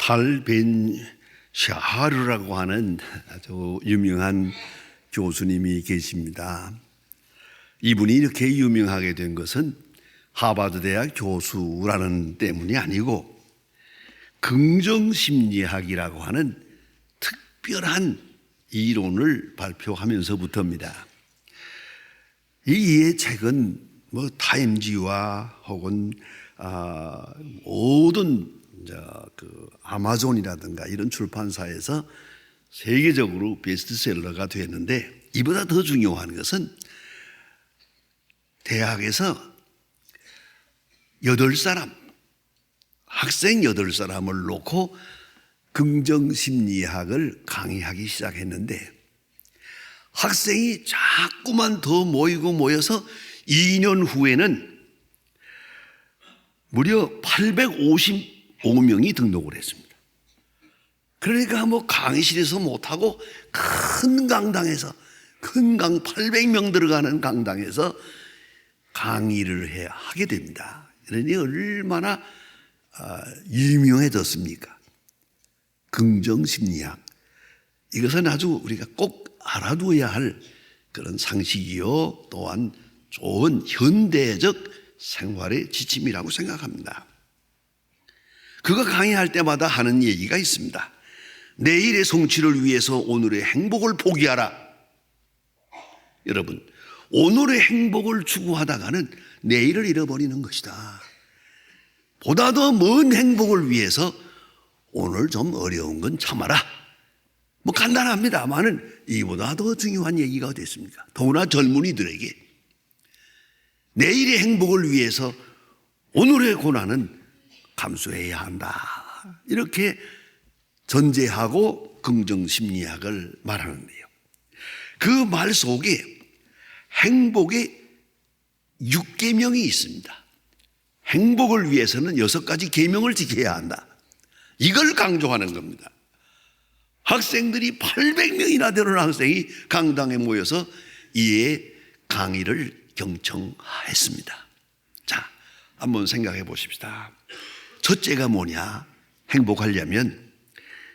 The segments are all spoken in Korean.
탈벤 샤하르라고 하는 아주 유명한 교수님이 계십니다. 이분이 이렇게 유명하게 된 것은 하버드 대학 교수라는 때문이 아니고 긍정심리학이라고 하는 특별한 이론을 발표하면서부터입니다. 이 책은 뭐 타임지와 혹은 모든 아마존이라든가 이런 출판사에서 세계적으로 베스트셀러가 되는데, 이보다 더 중요한 것은 대학에서 8사람, 학생 8사람을 놓고 긍정심리학을 강의하기 시작했는데, 학생이 자꾸만 더 모여서 2년 후에는 무려 855명이 등록을 했습니다. 그러니까 뭐 강의실에서 못하고 큰 강당에서, 큰 강 800명 들어가는 강당에서 강의를 하게 됩니다. 그러니 얼마나 유명해졌습니까? 긍정심리학, 이것은 아주 우리가 꼭 알아두어야 할 그런 상식이요, 또한 좋은 현대적 생활의 지침이라고 생각합니다. 그가 강의할 때마다 하는 얘기가 있습니다. 내일의 성취를 위해서 오늘의 행복을 포기하라. 여러분, 오늘의 행복을 추구하다가는 내일을 잃어버리는 것이다. 보다 더 먼 행복을 위해서 오늘 좀 어려운 건 참아라. 뭐 간단합니다만은 이보다 더 중요한 얘기가 어디 있습니까? 더구나 젊은이들에게 내일의 행복을 위해서 오늘의 고난은 감수해야 한다, 이렇게 전제하고 긍정심리학을 말하는데요. 그 말 속에 행복의 6계명이 있습니다. 행복을 위해서는 6가지 계명을 지켜야 한다, 이걸 강조하는 겁니다. 학생들이 800명이나 되는 학생이 강당에 모여서 이에 강의를 경청했습니다. 자, 한번 생각해 보십시다. 첫째가 뭐냐? 행복하려면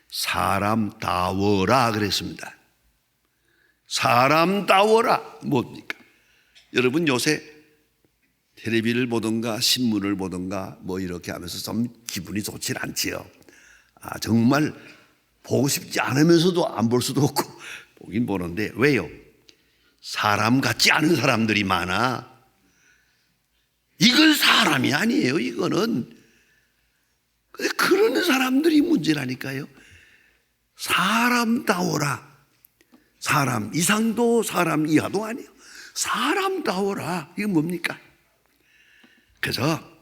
사람다워라 그랬습니다. 사람다워라, 뭡니까? 여러분 요새 텔레비를 보든가 신문을 보든가 뭐 이렇게 하면서 좀 기분이 좋지 않지요. 정말 보고 싶지 않으면서도 안 볼 수도 없고 보긴 보는데, 왜요? 사람 같지 않은 사람들이 많아. 이건 사람이 아니에요. 이거는 그러는 사람들이 문제라니까요. 사람다워라. 사람 이상도 사람 이하도 아니에요. 사람다워라. 이게 뭡니까? 그래서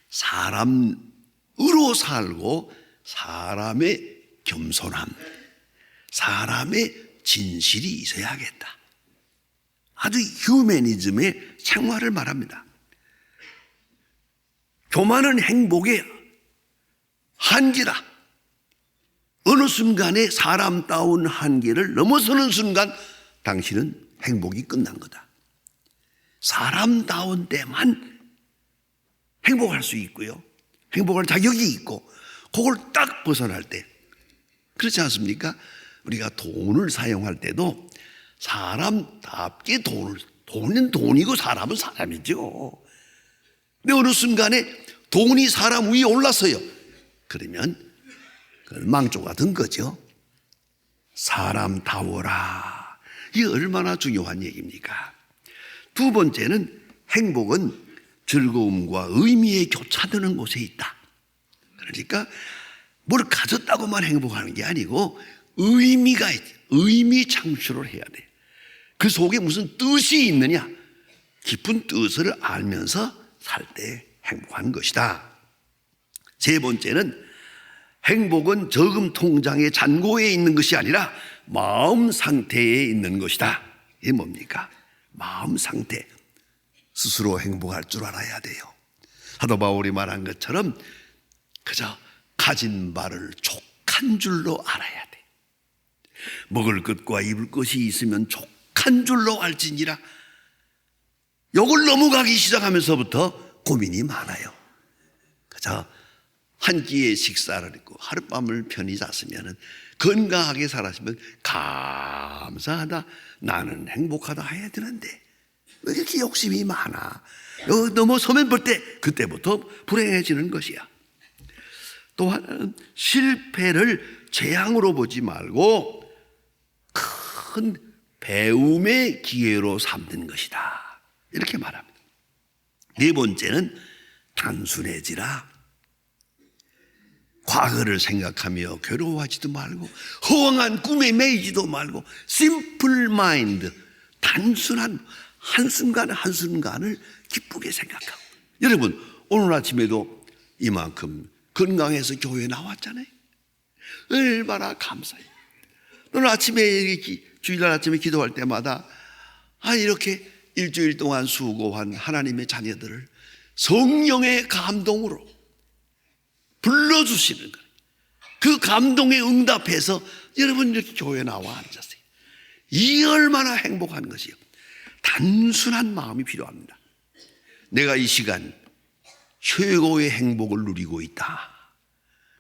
사람으로 살고 사람의 겸손함, 사람의 진실이 있어야겠다. 아주 휴머니즘의 생활을 말합니다. 교만은 행복의 한계다. 어느 순간에 사람다운 한계를 넘어서는 순간 당신은 행복이 끝난 거다. 사람다운 때만 행복할 수 있고요, 행복할 자격이 있고, 그걸 딱 벗어날 때, 그렇지 않습니까? 우리가 돈을 사용할 때도 사람답게 돈은 돈이고 사람은 사람이죠. 근데 어느 순간에 돈이 사람 위에 올랐어요. 그러면 망조가 든 거죠. 사람다워라. 이게 얼마나 중요한 얘기입니까? 두 번째는 행복은 즐거움과 의미에 교차되는 곳에 있다. 그러니까 뭘 가졌다고만 행복하는 게 아니고 의미가 있지. 의미 창출을 해야 돼. 그 속에 무슨 뜻이 있느냐, 깊은 뜻을 알면서 살 때 행복한 것이다. 세 번째는 행복은 저금 통장의 잔고에 있는 것이 아니라 마음 상태에 있는 것이다. 이게 뭡니까? 마음 상태. 스스로 행복할 줄 알아야 돼요. 사도 바울이 말한 것처럼 그저 가진 바를 족한 줄로 알아야 돼. 먹을 것과 입을 것이 있으면 족한 줄로 알지니라. 요걸 넘어가기 시작하면서부터 고민이 많아요. 그저 한 끼의 식사를 했고 하룻밤을 편히 잤으면 건강하게 살았으면 감사하다, 나는 행복하다 해야 되는데 왜 이렇게 욕심이 많아? 넘어서면 볼 때 그때부터 불행해지는 것이야. 또 하나는 실패를 재앙으로 보지 말고 큰 배움의 기회로 삼는 것이다, 이렇게 말합니다. 네 번째는 단순해지라. 과거를 생각하며 괴로워하지도 말고 허황한 꿈에 매이지도 말고 심플 마인드, 단순한 한순간 한순간을 기쁘게 생각하고. 여러분, 오늘 아침에도 이만큼 건강해서 교회에 나왔잖아요. 얼마나 감사해요. 오늘 아침에 주일날 아침에 기도할 때마다 이렇게 일주일 동안 수고한 하나님의 자녀들을 성령의 감동으로 불러주시는 거예요. 그 감동에 응답해서 여러분 이렇게 교회에 나와 앉았어요. 이 얼마나 행복한 것이요. 단순한 마음이 필요합니다. 내가 이 시간 최고의 행복을 누리고 있다,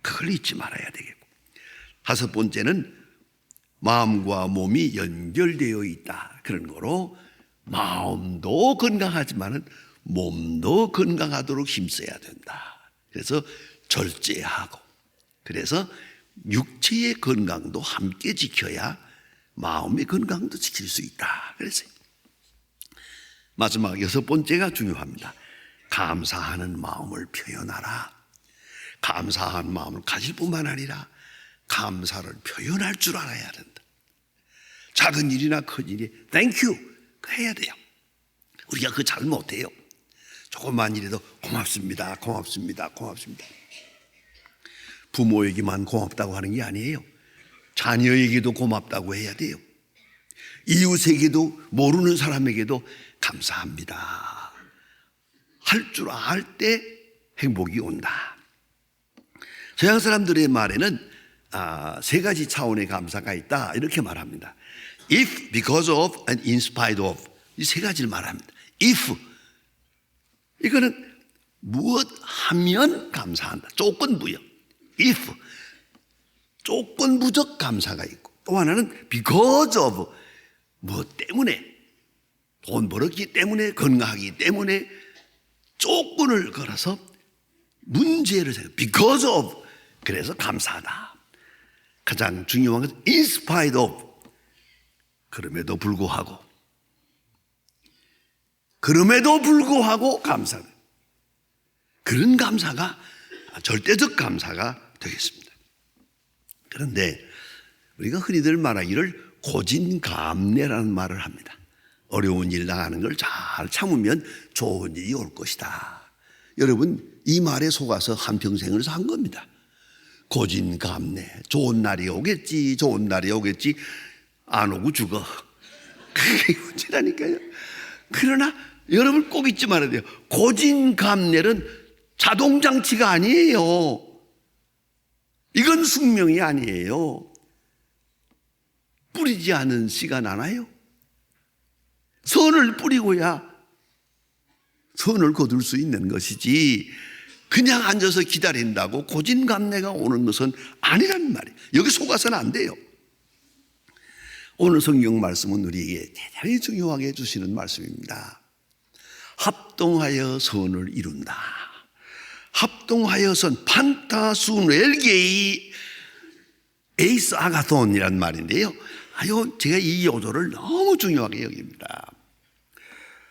그걸 잊지 말아야 되겠고. 다섯 번째는 마음과 몸이 연결되어 있다, 그런 거로 마음도 건강하지만 몸도 건강하도록 힘써야 된다. 그래서 절제하고, 그래서 육체의 건강도 함께 지켜야 마음의 건강도 지킬 수 있다 그랬어요. 마지막 여섯 번째가 중요합니다. 감사하는 마음을 표현하라. 감사한 마음을 가질 뿐만 아니라 감사를 표현할 줄 알아야 된다. 작은 일이나 큰 일이 Thank you 해야 돼요. 우리가 그거 잘 못해요. 조그만 일에도 고맙습니다, 고맙습니다, 고맙습니다. 부모에게만 고맙다고 하는 게 아니에요. 자녀에게도 고맙다고 해야 돼요. 이웃에게도, 모르는 사람에게도 감사합니다 할 줄 알 때 행복이 온다. 서양 사람들의 말에는 세 가지 차원의 감사가 있다, 이렇게 말합니다. If, because of, and in spite of, 이 세 가지를 말합니다. If, 이거는 무엇 하면 감사한다, 조건부여. If, 조건부적 감사가 있고, 또 하나는 because of, 무엇 때문에, 돈 벌었기 때문에, 건강하기 때문에 조건을 걸어서 문제를 생각, because of, 그래서 감사하다. 가장 중요한 것은 in spite of, 그럼에도 불구하고 감사다. 그런 감사가 절대적 감사가 되겠습니다. 그런데 우리가 흔히들 말하기를 고진감래라는 말을 합니다. 어려운 일 당하는 걸 잘 참으면 좋은 일이 올 것이다. 여러분, 이 말에 속아서 한평생을 산 겁니다. 고진감래, 좋은 날이 오겠지, 좋은 날이 오겠지, 안 오고 죽어. 그게 문제라니까요. 그러나 여러분 꼭 잊지 말아야 돼요. 고진감래는 자동장치가 아니에요. 이건 숙명이 아니에요. 뿌리지 않은 씨가 나나요? 선을 뿌리고야 선을 거둘 수 있는 것이지, 그냥 앉아서 기다린다고 고진감래가 오는 것은 아니란 말이에요. 여기 속아서는 안 돼요. 오늘 성경 말씀은 우리에게 대단히 중요하게 해주시는 말씀입니다. 합동하여 선을 이룬다. 합동하여 선, 판타순 엘게이 에이스 아가톤이란 말인데요. 제가 이 요소를 너무 중요하게 여깁니다.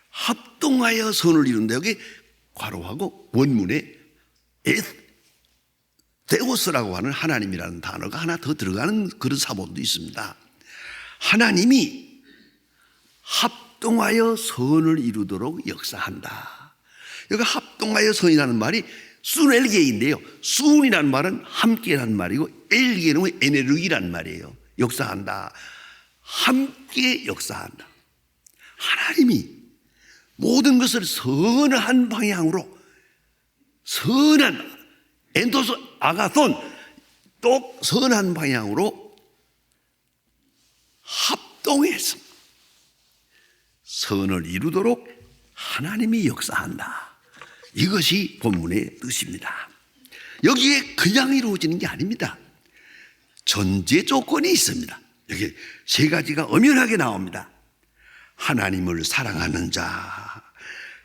합동하여 선을 이룬다. 여기 괄호하고 원문에 데오스라고 하는 하나님이라는 단어가 하나 더 들어가는 그런 사본도 있습니다. 하나님이 합동하여 선을 이루도록 역사한다. 여기 합동하여 선이라는 말이 순엘게인데요. 순이라는 말은 함께라는 말이고 엘게는 에네르기라는 말이에요. 역사한다. 함께 역사한다. 하나님이 모든 것을 선한 방향으로, 선한 엔도스 아가손, 또 선한 방향으로 합동해서 선을 이루도록 하나님이 역사한다. 이것이 본문의 뜻입니다. 여기에 그냥 이루어지는 게 아닙니다. 전제 조건이 있습니다. 여기 세 가지가 엄연하게 나옵니다. 하나님을 사랑하는 자,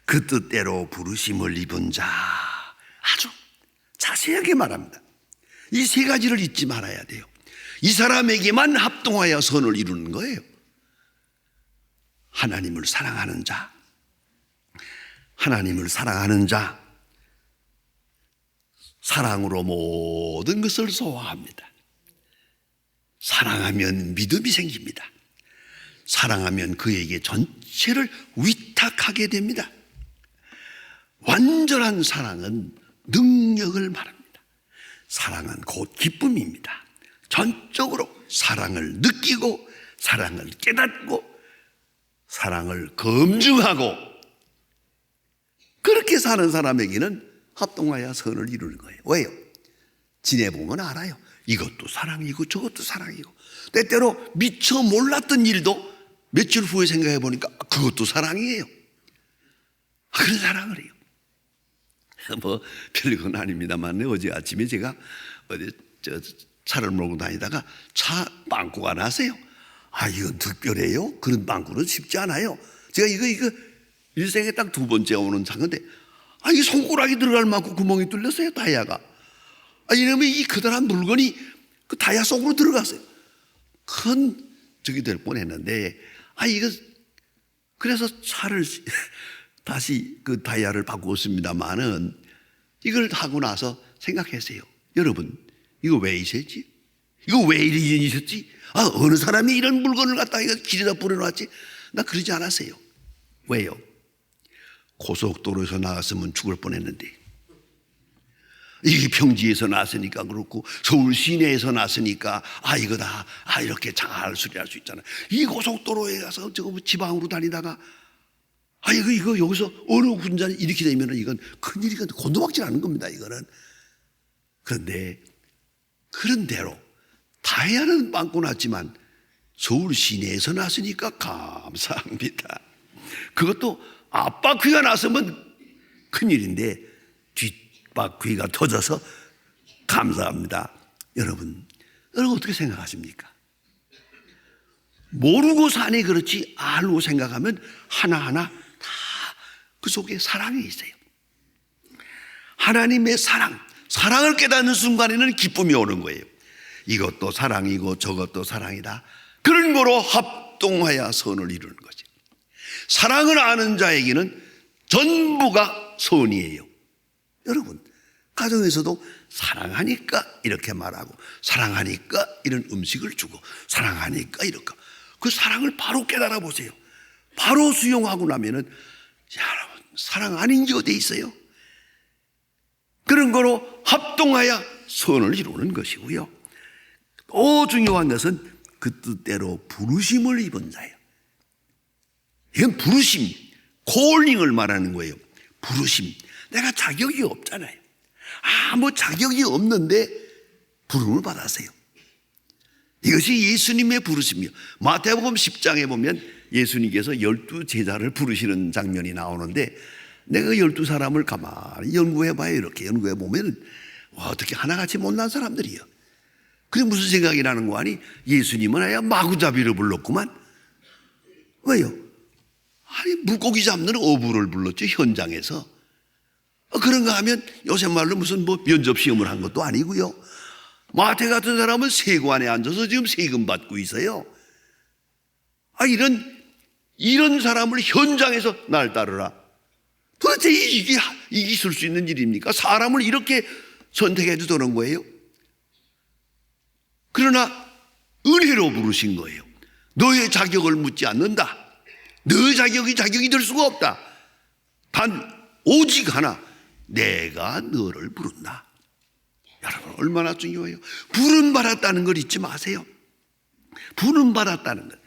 그 뜻대로 부르심을 입은 자, 아주 자세하게 말합니다. 이 세 가지를 잊지 말아야 돼요. 이 사람에게만 합동하여 선을 이루는 거예요. 하나님을 사랑하는 자, 하나님을 사랑하는 자, 사랑으로 모든 것을 소화합니다. 사랑하면 믿음이 생깁니다. 사랑하면 그에게 전체를 위탁하게 됩니다. 완전한 사랑은 능력을 말합니다. 사랑은 곧 기쁨입니다. 전적으로 사랑을 느끼고 사랑을 깨닫고 사랑을 검증하고 그렇게 사는 사람에게는 합동하여 선을 이루는 거예요. 왜요? 지내보면 알아요. 이것도 사랑이고 저것도 사랑이고, 때때로 미처 몰랐던 일도 며칠 후에 생각해 보니까 그것도 사랑이에요. 그런 사랑을 해요. 뭐 별건 아닙니다만 어제 아침에 제가 어디 차를 몰고 다니다가 차 빵꾸가 났어요. 아, 이건 특별해요. 그런 빵꾸는 쉽지 않아요. 제가 이거 일생에 딱 두 번째 오는 차인데, 아, 이 손가락이 들어갈 만큼 구멍이 뚫렸어요, 타이어가. 아, 이러면 이 커다란 물건이 그 타이어 속으로 들어갔어요. 큰 적이 될 뻔했는데, 아, 이거 그래서 차를 다시 그 타이어를 바꾸었습니다만은 이걸 하고 나서 생각했어요. 여러분, 이거 왜 있었지? 이거 왜 이리 있었지? 아, 어느 사람이 이런 물건을 갖다가 이거 길에다 뿌려놨지? 나 그러지 않았어요. 왜요? 고속도로에서 나갔으면 죽을 뻔했는데, 이게 평지에서 났으니까 그렇고 서울 시내에서 났으니까 이거다, 이렇게 잘 수리할 수 있잖아. 이 고속도로에 가서 저거 지방으로 다니다가 이거 여기서 어느 군자는 이렇게 되면 이건 큰일이거든. 곤두박질 하는 겁니다, 이거는. 그런데 그런 대로 타이어는 빵꾸 났지만 서울 시내에서 났으니까 감사합니다. 그것도 앞바퀴가 났으면 큰일인데 뒷바퀴가 터져서 감사합니다. 여러분 어떻게 생각하십니까? 모르고 사니 그렇지 알고 생각하면 하나하나 다 그 속에 사랑이 있어요. 하나님의 사랑을 깨닫는 순간에는 기쁨이 오는 거예요. 이것도 사랑이고 저것도 사랑이다. 그런 거로 합동하여 선을 이루는 거죠. 사랑을 아는 자에게는 전부가 선이에요. 여러분, 가정에서도 사랑하니까 이렇게 말하고, 사랑하니까 이런 음식을 주고, 사랑하니까 이럴까. 그 사랑을 바로 깨달아 보세요. 바로 수용하고 나면은, 여러분, 사랑 아닌 게 어디 있어요? 그런 거로 합동하여 선을 이루는 것이고요. 또 중요한 것은 그 뜻대로 부르심을 입은 자예요. 이건 부르심, 콜링을 말하는 거예요. 부르심. 내가 자격이 없잖아요. 아무 자격이 없는데 부름을 받았어요. 이것이 예수님의 부르심이요. 마태복음 10장에 보면 예수님께서 12 제자를 부르시는 장면이 나오는데, 내가 12사람을 가만히 연구해봐요. 이렇게 연구해보면 어떻게 하나같이 못난 사람들이요. 그게 무슨 생각이 나는 거 아니? 예수님은 아예 마구잡이를 불렀구만. 왜요? 물고기 잡는 어부를 불렀죠, 현장에서. 그런가 하면 요새 말로 무슨 면접 시험을 한 것도 아니고요. 마태 같은 사람은 세관에 앉아서 지금 세금 받고 있어요. 이런 사람을 현장에서 날 따르라. 도대체 이게 있을 수 있는 일입니까? 사람을 이렇게 선택해도 되는 거예요? 그러나 은혜로 부르신 거예요. 너의 자격을 묻지 않는다. 너의 자격이 될 수가 없다. 단 오직 하나, 내가 너를 부른다. 여러분, 얼마나 중요해요. 부름 받았다는 걸 잊지 마세요. 부름 받았다는 것.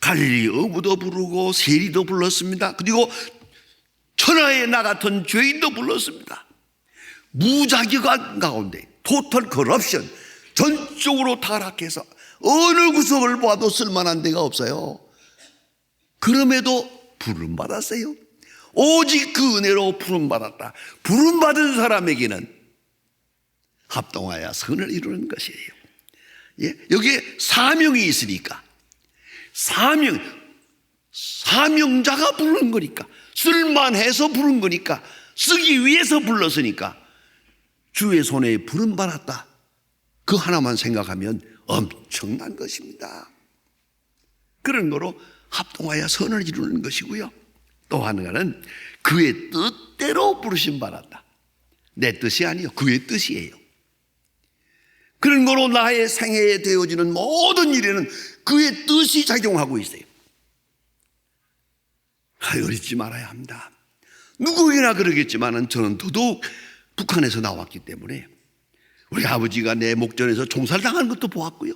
갈릴리 어부도 부르고 세리도 불렀습니다. 그리고 천하의 나 같은 죄인도 불렀습니다. 무자격한 가운데 토탈 커럽션, 전적으로 타락해서 어느 구석을 봐도 쓸만한 데가 없어요. 그럼에도 부름 받았어요. 오직 그 은혜로 부름 받았다. 부름 받은 사람에게는 합동하여 선을 이루는 것이에요. 예? 여기에 사명이 있으니까, 사명자가 부르는 거니까, 쓸만해서 부른 거니까, 쓰기 위해서 불렀으니까 주의 손에 부름 받았다, 그 하나만 생각하면 엄청난 것입니다. 그런 거로 합동하여 선을 이루는 것이고요, 또 하나는 그의 뜻대로 부르심 받았다. 내 뜻이 아니요, 그의 뜻이에요. 그런 거로 나의 생애에 되어지는 모든 일에는 그의 뜻이 작용하고 있어요. 잊지 말아야 합니다. 누구에게나 그러겠지만 저는 더더욱 북한에서 나왔기 때문에, 우리 아버지가 내 목전에서 총살당하는 것도 보았고요,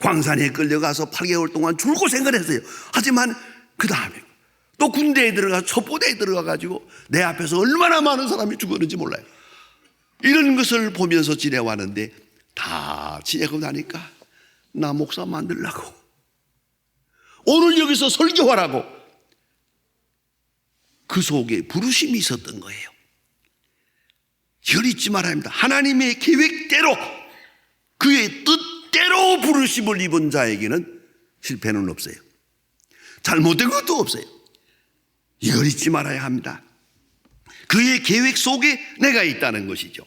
광산에 끌려가서 8개월 동안 줄고생을 했어요. 하지만 그 다음에 또 군대에 들어가 첩보대에 들어가가지고 내 앞에서 얼마나 많은 사람이 죽었는지 몰라요. 이런 것을 보면서 지내왔는데, 다 지내고 나니까 나 목사 만들라고, 오늘 여기서 설교하라고, 그 속에 부르심이 있었던 거예요. 열 잊지 말아야 합니다. 하나님의 계획대로, 그의 뜻대로 부르심을 입은 자에게는 실패는 없어요. 잘못된 것도 없어요. 이걸 잊지 말아야 합니다. 그의 계획 속에 내가 있다는 것이죠.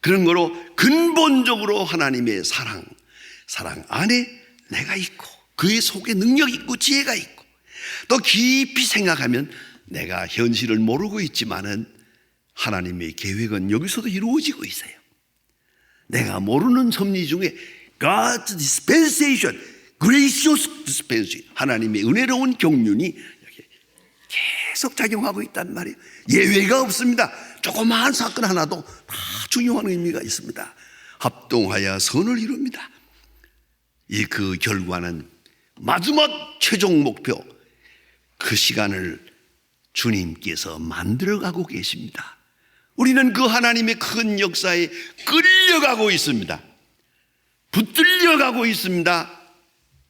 그런 거로 근본적으로 하나님의 사랑 안에 내가 있고, 그의 속에 능력이 있고 지혜가 있고, 또 깊이 생각하면 내가 현실을 모르고 있지만은 하나님의 계획은 여기서도 이루어지고 있어요. 내가 모르는 섭리 중에 God's dispensation, gracious dispensation, 하나님의 은혜로운 경륜이 여기 계속 작용하고 있단 말이에요. 예외가 없습니다. 조그마한 사건 하나도 다 중요한 의미가 있습니다. 합동하여 선을 이룹니다. 그 결과는 마지막 최종 목표, 그 시간을 주님께서 만들어가고 계십니다. 우리는 그 하나님의 큰 역사에 끌려가고 있습니다. 붙들려가고 있습니다.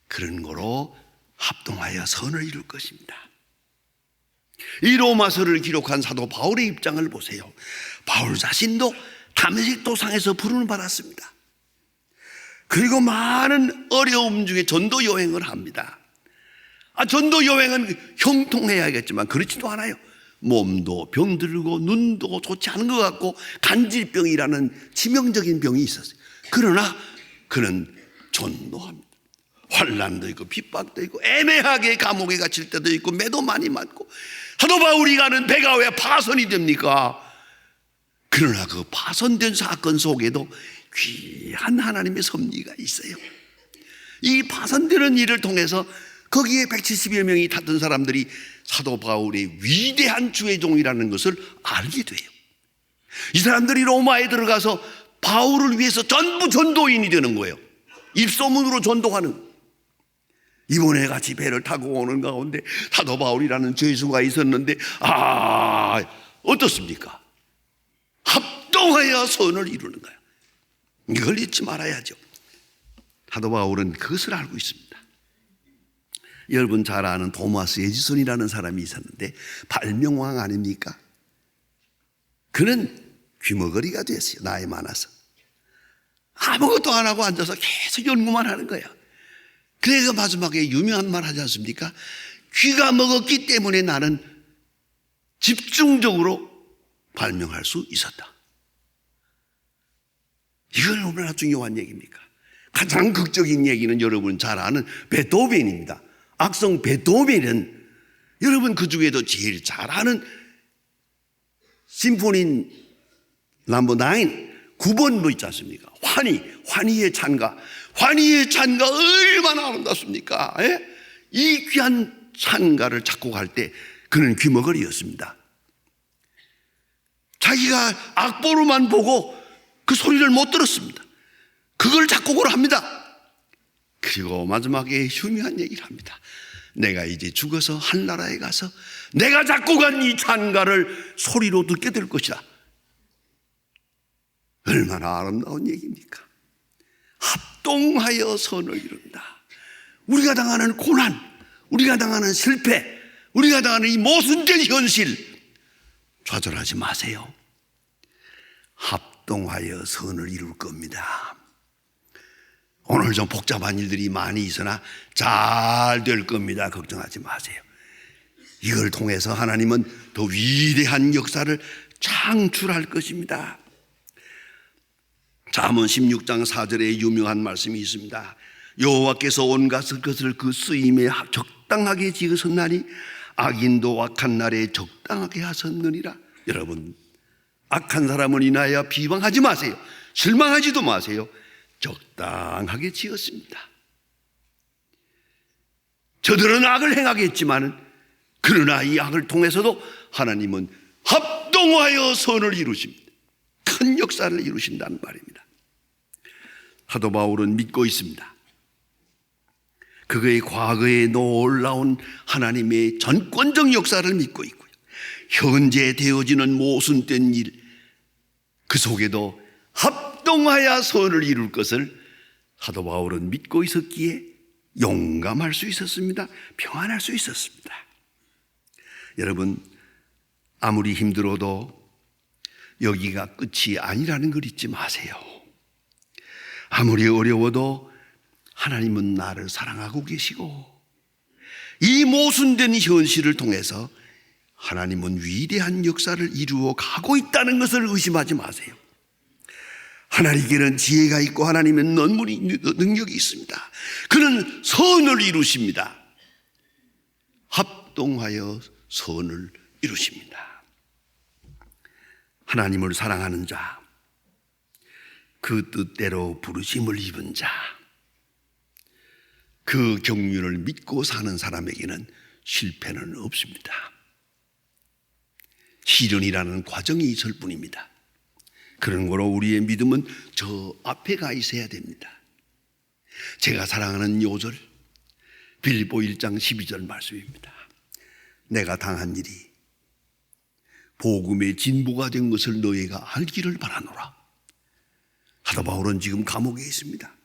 그런 거로 합동하여 선을 이룰 것입니다. 이 로마서를 기록한 사도 바울의 입장을 보세요. 바울 자신도 다메섹 도상에서 부름을 받았습니다. 그리고 많은 어려움 중에 전도 여행을 합니다. 전도 여행은 형통해야겠지만 그렇지도 않아요. 몸도 병들고 눈도 좋지 않은 것 같고 간질병이라는 치명적인 병이 있었어요. 그러나 그는 전도합니다. 환난도 있고 핍박도 있고 애매하게 감옥에 갇힐 때도 있고 매도 많이 맞고, 사도 바울이 가는 배가 왜 파손이 됩니까? 그러나 그 파손된 사건 속에도 귀한 하나님의 섭리가 있어요. 이 파손되는 일을 통해서 거기에 170여 명이 탔던 사람들이 사도 바울의 위대한 주의 종이라는 것을 알게 돼요. 이 사람들이 로마에 들어가서 바울을 위해서 전부 전도인이 되는 거예요. 입소문으로 전도하는. 이번에 같이 배를 타고 오는 가운데 사도 바울이라는 죄수가 있었는데, 어떻습니까? 합동하여 선을 이루는 거예요. 이걸 잊지 말아야죠. 사도 바울은 그것을 알고 있습니다. 여러분 잘 아는 도마스 에지손이라는 사람이 있었는데 발명왕 아닙니까? 그는 귀머거리가 됐어요. 나이 많아서 아무것도 안 하고 앉아서 계속 연구만 하는 거예요. 그래서 마지막에 유명한 말 하지 않습니까? 귀가 먹었기 때문에 나는 집중적으로 발명할 수 있었다. 이건 얼마나 중요한 얘기입니까? 가장 극적인 얘기는 여러분 잘 아는 베토벤입니다. 악성 베토벤은 여러분 그 중에도 제일 잘 아는 심포니 넘버 9 9번도 있지 않습니까? 환희의 찬가. 환희의 찬가 얼마나 아름답습니까? 예? 이 귀한 찬가를 작곡할 때 그는 귀머거리였습니다. 자기가 악보로만 보고 그 소리를 못 들었습니다. 그걸 작곡을 합니다. 그리고 마지막에 흉흉한 얘기를 합니다. 내가 이제 죽어서 한나라에 가서 내가 작곡한 이 찬가를 소리로 듣게 될 것이다. 얼마나 아름다운 얘기입니까? 합동하여 선을 이룬다. 우리가 당하는 고난, 우리가 당하는 실패, 우리가 당하는 이 모순된 현실 좌절하지 마세요. 합동하여 선을 이룰 겁니다. 오늘 좀 복잡한 일들이 많이 있으나 잘 될 겁니다. 걱정하지 마세요. 이걸 통해서 하나님은 더 위대한 역사를 창출할 것입니다. 잠언 16장 4절에 유명한 말씀이 있습니다. 여호와께서 온갖 것을 그 쓰임에 적당하게 지으셨나니 악인도 악한 날에 적당하게 하셨느니라. 여러분, 악한 사람을 인하여 비방하지 마세요. 실망하지도 마세요. 적당하게 지었습니다. 저들은 악을 행하겠지만 그러나 이 악을 통해서도 하나님은 합동하여 선을 이루십니다. 큰 역사를 이루신다는 말입니다. 사도 바울은 믿고 있습니다. 그의 과거에 놀라운 하나님의 전권적 역사를 믿고 있고요. 현재 되어지는 모순된 일, 그 속에도 합동하여 선을 이룰 것을 사도 바울은 믿고 있었기에 용감할 수 있었습니다. 평안할 수 있었습니다. 여러분, 아무리 힘들어도 여기가 끝이 아니라는 걸 잊지 마세요. 아무리 어려워도 하나님은 나를 사랑하고 계시고 이 모순된 현실을 통해서 하나님은 위대한 역사를 이루어 가고 있다는 것을 의심하지 마세요. 하나님께는 지혜가 있고 하나님은 능력이 있습니다. 그는 선을 이루십니다. 합동하여 선을 이루십니다. 하나님을 사랑하는 자, 그 뜻대로 부르심을 입은 자, 그 경륜을 믿고 사는 사람에게는 실패는 없습니다. 시련이라는 과정이 있을 뿐입니다. 그런 거로 우리의 믿음은 저 앞에 가 있어야 됩니다. 제가 사랑하는 요절, 빌립보 1장 12절 말씀입니다. 내가 당한 일이 복음의 진보가 된 것을 너희가 알기를 바라노라. 사도 바울은 지금 감옥에 있습니다.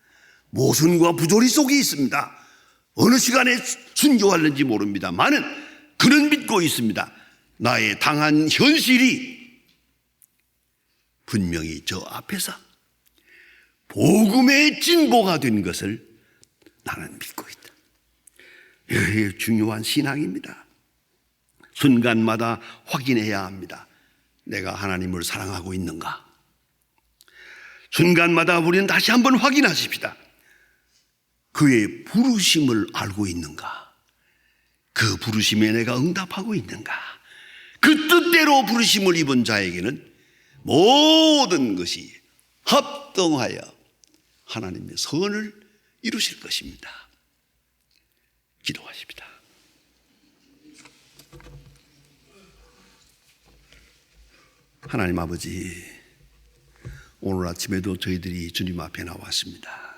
모순과 부조리 속에 있습니다. 어느 시간에 순교하는지 모릅니다만은 그는 믿고 있습니다. 나의 당한 현실이 분명히 저 앞에서 복음의 진보가 된 것을 나는 믿고 있다. 이게 중요한 신앙입니다. 순간마다 확인해야 합니다. 내가 하나님을 사랑하고 있는가? 순간마다 우리는 다시 한번 확인하십시다. 그의 부르심을 알고 있는가? 그 부르심에 내가 응답하고 있는가? 그 뜻대로 부르심을 입은 자에게는 모든 것이 합동하여 하나님의 선을 이루실 것입니다. 기도하십니다. 하나님 아버지, 오늘 아침에도 저희들이 주님 앞에 나왔습니다.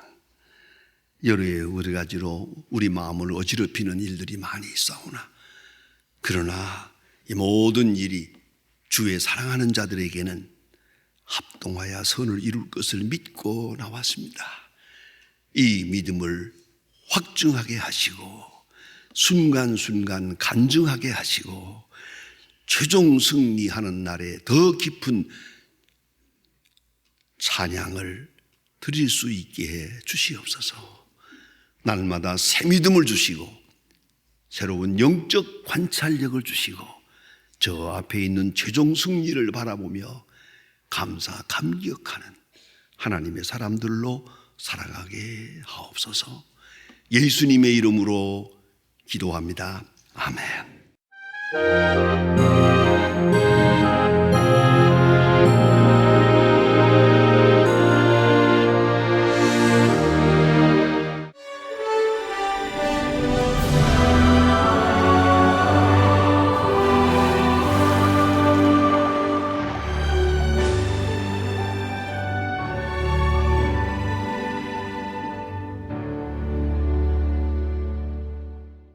여러 가지로 우리 마음을 어지럽히는 일들이 많이 있사오나 그러나 이 모든 일이 주의 사랑하는 자들에게는 합동하여 선을 이룰 것을 믿고 나왔습니다. 이 믿음을 확증하게 하시고 순간순간 간증하게 하시고 최종 승리하는 날에 더 깊은 찬양을 드릴 수 있게 해 주시옵소서. 날마다 새 믿음을 주시고 새로운 영적 관찰력을 주시고 저 앞에 있는 최종 승리를 바라보며 감사 감격하는 하나님의 사람들로 살아가게 하옵소서. 예수님의 이름으로 기도합니다. 아멘.